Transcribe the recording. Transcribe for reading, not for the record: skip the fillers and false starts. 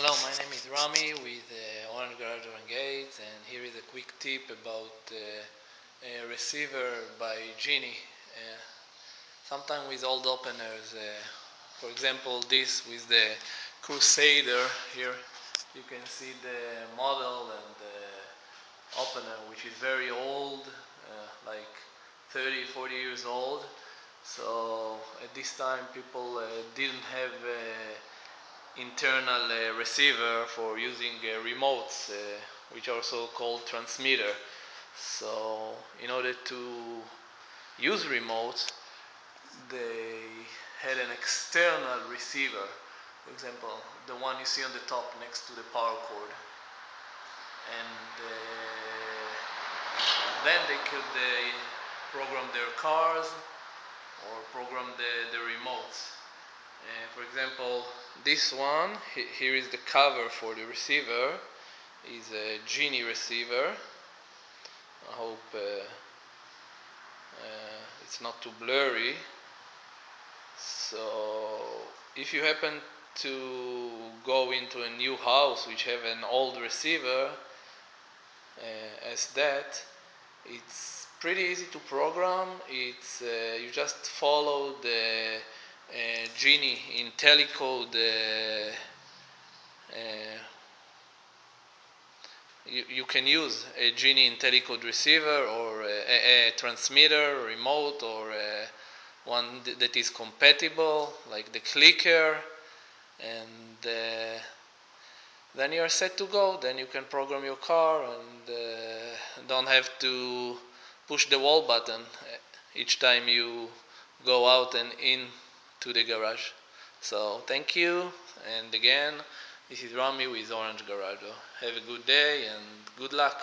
Hello, my name is Rami with Orange Garage Door and Gates, and here is a quick tip about a receiver by Genie. Sometimes with old openers, for example this with the Crusader here, you can see the model and the opener, which is very old, like 30-40 years old. So at this time people didn't have internal receiver for using remotes, which are also called transmitter. So in order to use remotes, they had an external receiver. For example, the one you see on the top next to the power cord, and then they could program their cars or program the remotes. For example, this one, here is the cover for the receiver, is a Genie Receiver. I hope it's not too blurry. So if you happen to go into a new house which have an old receiver as that, it's pretty easy to program. It's you just follow the Genie IntelliCode you can use a Genie IntelliCode receiver or a transmitter, remote, or one that is compatible, like the clicker, and then you're set to go. Then you can program your car and don't have to push the wall button each time you go out and in to the garage. So thank you, and again, this is Rami with Orange Garage Door. Have a good day and good luck.